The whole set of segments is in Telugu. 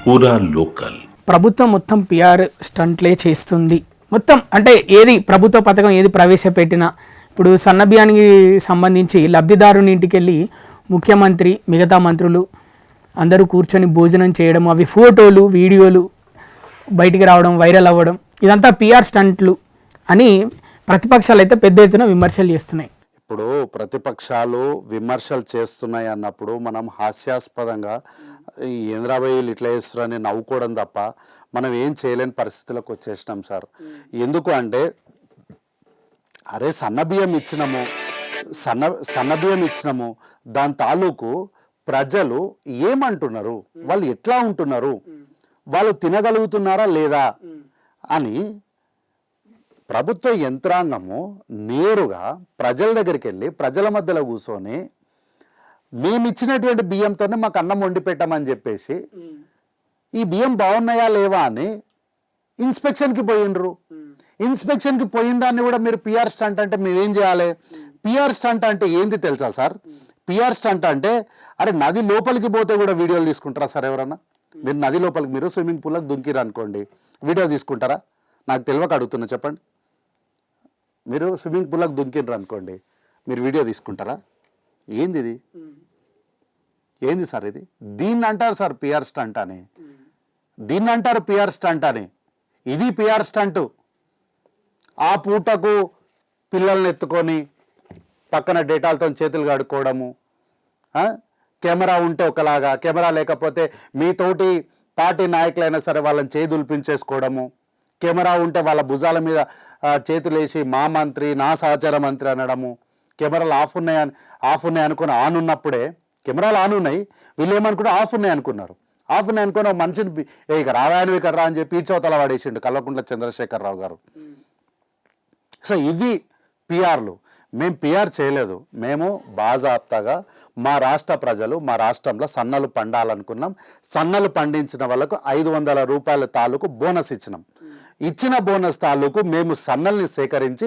పూరా లోకల్. ప్రభుత్వం మొత్తం పిఆర్ స్టంట్లే చేస్తుంది. మొత్తం అంటే ఏది ప్రభుత్వ పథకం ఏది ప్రవేశపెట్టినా ఇప్పుడు సన్నబియ్యానికి సంబంధించి లబ్ధిదారుని ఇంటికి వెళ్ళి ముఖ్యమంత్రి మిగతా మంత్రులు అందరూ కూర్చొని భోజనం చేయడం, అవి ఫోటోలు వీడియోలు బయటికి రావడం, వైరల్ అవ్వడం, ఇదంతా పిఆర్ స్టంట్లు అని ప్రతిపక్షాలు అయితే పెద్ద ఎత్తున విమర్శలు చేస్తున్నాయి. ఇప్పుడు ప్రతిపక్షాలు విమర్శలు చేస్తున్నాయి అన్నప్పుడు మనం హాస్యాస్పదంగా ఈ ఇంద్రాబాయిలు ఇట్లా చేస్తున్నారని నవ్వుకోవడం తప్ప మనం ఏం చేయలేని పరిస్థితులకు వచ్చేసినాం సార్. ఎందుకు అంటే అరే సన్నబియ్యం ఇచ్చినాము దాని తాలూకు ప్రజలు ఏమంటున్నారు, వాళ్ళు ఎట్లా ఉంటున్నారు, వాళ్ళు తినగలుగుతున్నారా లేదా అని ప్రభుత్వ యంత్రాంగము నేరుగా ప్రజల దగ్గరికి వెళ్ళి ప్రజల మధ్యలో కూర్చొని మేము ఇచ్చినటువంటి బియ్యంతోనే మాకు అన్నం వండి పెట్టమని చెప్పేసి ఈ బియ్యం బాగున్నాయా లేవా అని ఇన్స్పెక్షన్కి పోయినరు. ఇన్స్పెక్షన్కి పోయిన దాన్ని కూడా మీరు పిఆర్ స్టంట్ అంటే మేమేం చేయాలి? పిఆర్ స్టంట్ అంటే ఏంది తెలుసా సార్? పిఆర్ స్టంట్ అంటే అరే నది లోపలికి పోతే కూడా వీడియోలు తీసుకుంటారా సార్? ఎవరన్నా మీరు నది లోపలికి మీరు స్విమ్మింగ్ పూల్కి దుంకిరు అనుకోండి, వీడియో తీసుకుంటారా? నాకు తెలియక అడుగుతున్నా, చెప్పండి. మీరు స్విమ్మింగ్ పూల్కి దుంకిరు అనుకోండి, మీరు వీడియో తీసుకుంటారా? ఏంది ఇది? ఏంది సార్ ఇది? దీన్ని అంటారు సార్ పిఆర్ స్టంట్ అని. దీన్ని అంటారు పిఆర్ స్టంట్ అని. ఇది పిఆర్ స్టంటు. ఆ పూటకు పిల్లల్ని ఎత్తుకొని పక్కన డేటాలతో చేతులు కడుక్కోవడము, కెమెరా ఉంటే ఒకలాగా, కెమెరా లేకపోతే మీతోటి పార్టీ నాయకులైనా సరే వాళ్ళని చేయి దులిపించేసుకోవడము, కెమెరా ఉంటే వాళ్ళ భుజాల మీద చేతులు వేసి మా మంత్రి నా సహచర మంత్రి అనడము, కెమెరాలు ఆఫ్ ఉన్నాయి అనుకుని ఆన్ ఉన్నప్పుడే కెమెరాలు ఆన్ ఉన్నాయి, వీళ్ళు ఏమనుకున్నా ఆఫ్ ఉన్నాయి అనుకున్నారు. ఆఫ్ ఉన్నాయి అనుకుని ఒక మనిషిని ఇక రావాయని ఇక్కడ రా అని చెప్పి ఈడ్చవతల వాడేసిండు కల్వకుంట్ల చంద్రశేఖరరావు గారు. సో ఇవి పిఆర్లు. మేము పిఆర్ చేయలేదు. మేము బాజాప్తాగా మా రాష్ట్ర ప్రజలు మా రాష్ట్రంలో సన్నలు పండాలనుకున్నాం. సన్నలు పండించిన వాళ్ళకు 500 రూపాయల తాలూకు బోనస్ ఇచ్చినాం. ఇచ్చిన బోనస్ తాలూకు మేము సన్నల్ని సేకరించి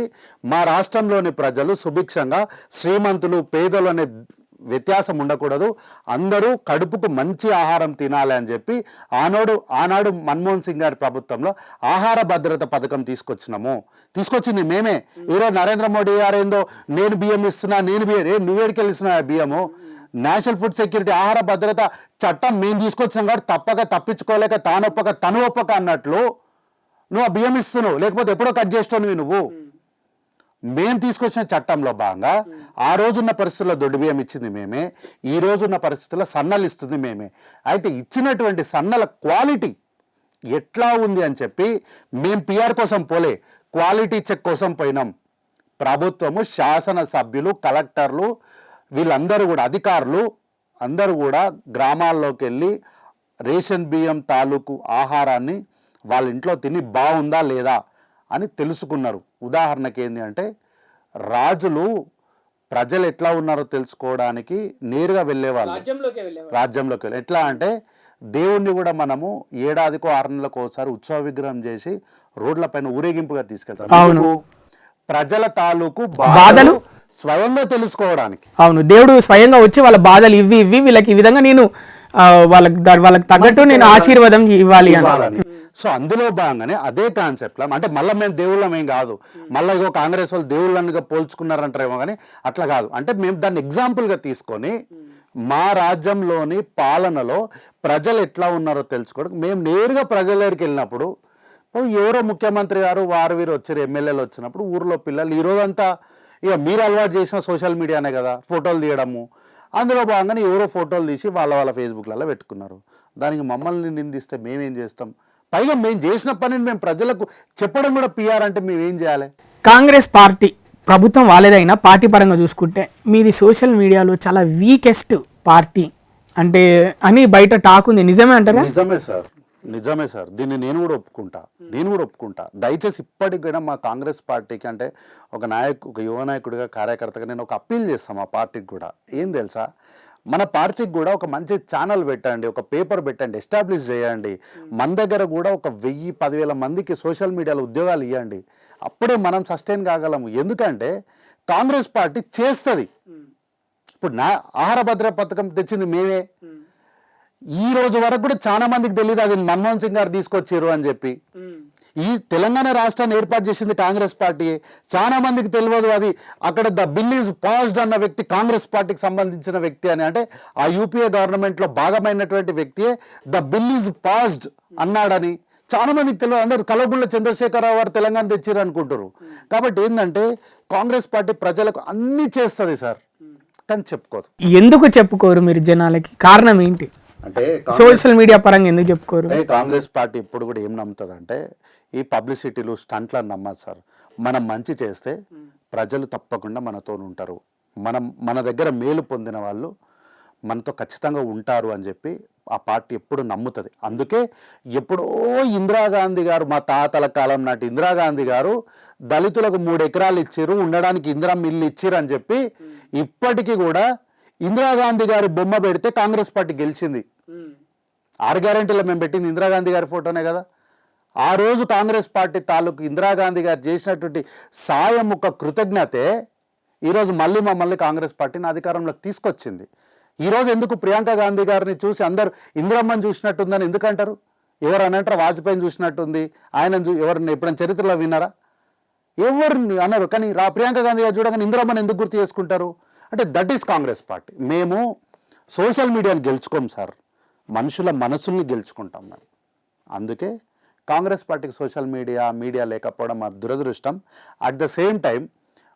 మా రాష్ట్రంలోని ప్రజలు సుభిక్షంగా శ్రీమంతులు పేదలు అనే వ్యత్యాసం ఉండకూడదు, అందరూ కడుపుకు మంచి ఆహారం తినాలి అని చెప్పి ఆనాడు మన్మోహన్ సింగ్ గారి ప్రభుత్వంలో ఆహార భద్రత పథకం తీసుకొచ్చింది మేమే. ఈరోజు నరేంద్ర మోడీ గారు ఏందో నేను బియ్యం ఇస్తున్నా, నువ్వేడికెళ్ళి ఇస్తున్నా బియ్యము. నేషనల్ ఫుడ్ సెక్యూరిటీ ఆహార భద్రత చట్టం మేము తీసుకొచ్చినాం కాబట్టి తప్పించుకోలేక తానొప్పక తను ఒప్పక అన్నట్లు నువ్వు ఆ బియ్యం ఇస్తున్నావు, లేకపోతే ఎప్పుడో కట్ చేస్తావు నువ్వు. మేము తీసుకొచ్చిన చట్టంలో భాగంగా ఆ రోజున్న పరిస్థితుల్లో దొడ్డు బియ్యం ఇచ్చింది మేమే, ఈ రోజున్న పరిస్థితుల్లో సన్నలు ఇస్తుంది మేమే. అయితే ఇచ్చినటువంటి సన్నల క్వాలిటీ ఎట్లా ఉంది అని చెప్పి మేము పిఆర్ కోసం పోలే, క్వాలిటీ చెక్ కోసం పోయినాం. ప్రభుత్వము, శాసనసభ్యులు, కలెక్టర్లు వీళ్ళందరూ కూడా అధికారులు అందరూ కూడా గ్రామాల్లోకి వెళ్ళి రేషన్ బియ్యం తాలూకు ఆహారాన్ని వాళ్ళ ఇంట్లో తిని బాగుందా లేదా అని తెలుసుకున్నారు. ఉదాహరణకి ఏంటి అంటే రాజులు ప్రజలు ఎట్లా ఉన్నారో తెలుసుకోవడానికి నేరుగా వెళ్ళేవాళ్ళు రాజ్యంలోకి వెళ్ళి. ఎట్లా అంటే దేవుణ్ణి కూడా మనము ఏడాదికో 6 నెలలకు ఒకసారి ఉత్సవ విగ్రహం చేసి రోడ్ల పైన ఊరేగింపుగా తీసుకెళ్తాం. ప్రజల తాలూకు బాధలు స్వయంగా తెలుసుకోవడానికి. అవును, దేవుడు స్వయంగా వచ్చి వాళ్ళ బాధలు ఇవి వీళ్ళకి ఈ విధంగా నేను వాళ్ళకి తగ్గట్టు నేను ఆశీర్వాదం ఇవ్వాలి అని. సో అందులో భాగంగానే అదే కాన్సెప్ట్లో అంటే మళ్ళీ మేము దేవుళ్ళం ఏం కాదు, మళ్ళీ ఇగో కాంగ్రెస్ వాళ్ళు దేవుళ్ళనిగా పోల్చుకున్నారంటారేమో, కానీ అట్లా కాదు. అంటే మేము దాన్ని ఎగ్జాంపుల్గా తీసుకొని మా రాజ్యంలోని పాలనలో ప్రజలు ఎట్లా ఉన్నారో తెలుసుకోవడం మేము నేరుగా ప్రజల దగ్గరికి వెళ్ళినప్పుడు ఎవరో ముఖ్యమంత్రి గారు వీరు వచ్చారు, ఎమ్మెల్యేలు వచ్చినప్పుడు ఊర్లో పిల్లలు ఈరోజంతా ఇక మీరు అలవాటు చేసిన సోషల్ మీడియానే కదా ఫోటోలు తీయడము, అందులో భాగంగానే ఎవరో ఫోటోలు తీసి వాళ్ళ ఫేస్బుక్లలో పెట్టుకున్నారు. దానికి మమ్మల్ని నిందిస్తే మేమేం చేస్తాం? పైగా మేము చేసిన పనిని మేము ప్రజలకు చెప్పడం కూడా పిఆర్ అంటే మేమేం చేయాలి? కాంగ్రెస్ పార్టీ ప్రభుత్వం వాళ్ళదైనా పార్టీ పరంగా చూసుకుంటే మీది సోషల్ మీడియాలో చాలా వీకెస్ట్ పార్టీ అంటే అని బయట టాక్ ఉంది, నిజమే అంటారా? నిజమే సార్, దీన్ని నేను కూడా ఒప్పుకుంటా. దయచేసి ఇప్పటికైనా మా కాంగ్రెస్ పార్టీకి అంటే ఒక యువ నాయకుడిగా కార్యకర్తగా నేను ఒక అప్పీల్ చేస్తాను మా పార్టీకి కూడా. ఏం తెలుసా, మన పార్టీకి కూడా ఒక మంచి ఛానల్ పెట్టండి, ఒక పేపర్ పెట్టండి, ఎస్టాబ్లిష్ చేయండి. మన దగ్గర కూడా ఒక 1000-10,000 మందికి సోషల్ మీడియాలో ఉద్యోగాలు ఇవ్వండి. అప్పుడే మనం సస్టైన్ కాగలము. ఎందుకంటే కాంగ్రెస్ పార్టీ చేస్తుంది. ఇప్పుడు ఆహార భద్రత పథకం తెచ్చింది మేమే. ఈ రోజు వరకు కూడా చాలా మందికి తెలియదు అది మన్మోహన్ సింగ్ గారు తీసుకొచ్చారు అని చెప్పి. ఈ తెలంగాణ రాష్ట్రాన్ని ఏర్పాటు చేసింది కాంగ్రెస్ పార్టీ. చాలా మందికి తెలియదు అది అక్కడ ద బిల్ ఈజ్ పాస్డ్ అన్న వ్యక్తి కాంగ్రెస్ పార్టీకి సంబంధించిన వ్యక్తి అని. అంటే ఆ యూపీఏ గవర్నమెంట్లో భాగమైనటువంటి వ్యక్తియే ద బిల్ ఈజ్ పాస్డ్ అన్నాడని చాలా మందికి తెలియదు. అందరూ కల్వకుంట్ల చంద్రశేఖరరావు గారు తెలంగాణ తెచ్చారు అనుకుంటారు. కాబట్టి ఏంటంటే కాంగ్రెస్ పార్టీ ప్రజలకు అన్ని చేస్తుంది సార్, కానీ చెప్పుకోదు. ఎందుకు చెప్పుకోరు మీరు జనాలకి? కారణం ఏంటి? అంటే సోషల్ మీడియా పరంగా ఎందుకు చెప్పుకోరు? కాంగ్రెస్ పార్టీ ఇప్పుడు కూడా ఏం నమ్ముతుంది అంటే ఈ పబ్లిసిటీలు స్టంట్లను నమ్మదు సార్. మనం మంచి చేస్తే ప్రజలు తప్పకుండా మనతో ఉంటారు, మన దగ్గర మేలు పొందిన వాళ్ళు మనతో ఖచ్చితంగా ఉంటారు అని చెప్పి ఆ పార్టీ ఎప్పుడు నమ్ముతుంది. అందుకే ఎప్పుడో ఇందిరాగాంధీ గారు, మా తాతల కాలం నాటి ఇందిరాగాంధీ గారు దళితులకు 3 ఎకరాలు ఇచ్చారు, ఉండడానికి ఇందిరా మిల్లు ఇచ్చారు అని చెప్పి ఇప్పటికీ కూడా ఇందిరాగాంధీ గారి బొమ్మ పెడితే కాంగ్రెస్ పార్టీ గెలిచింది. 6 గ్యారెంటీలో మేము పెట్టింది ఇందిరాగాంధీ గారి ఫోటోనే కదా. ఆ రోజు కాంగ్రెస్ పార్టీ తాలూకు ఇందిరాగాంధీ గారు చేసినటువంటి సాయం ఒక కృతజ్ఞతే ఈరోజు మళ్ళీ కాంగ్రెస్ పార్టీని అధికారంలోకి తీసుకొచ్చింది. ఈరోజు ఎందుకు ప్రియాంక గాంధీ గారిని చూసి అందరూ ఇందిరమ్మని చూసినట్టుందని ఎందుకంటారు? ఎవరు అని అంటారు వాజ్పేయిని చూసినట్టుంది, ఆయన ఎవరిని ఎప్పుడైనా చరిత్రలో విన్నారా? ఎవరిని అన్నారు. కానీ ప్రియాంక గాంధీ గారు చూడగానే ఇందిరమ్మని ఎందుకు గుర్తు చేసుకుంటారు? అంటే దట్ ఈస్ కాంగ్రెస్ పార్టీ. మేము సోషల్ మీడియాని గెలుచుకోం సార్, మనుషుల మనసుల్ని గెలుచుకుంటాం మేము. అందుకే కాంగ్రెస్ పార్టీకి సోషల్ మీడియా లేకపోవడం మా దురదృష్టం. అట్ ద సేమ్ టైం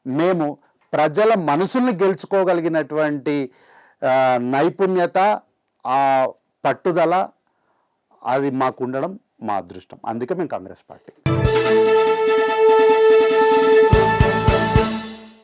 మేము ప్రజల మనసుల్ని గెలుచుకోగలిగినటువంటి నైపుణ్యత, ఆ పట్టుదల అది మాకు ఉండడం మా అదృష్టం. అందుకే మేము కాంగ్రెస్ పార్టీ.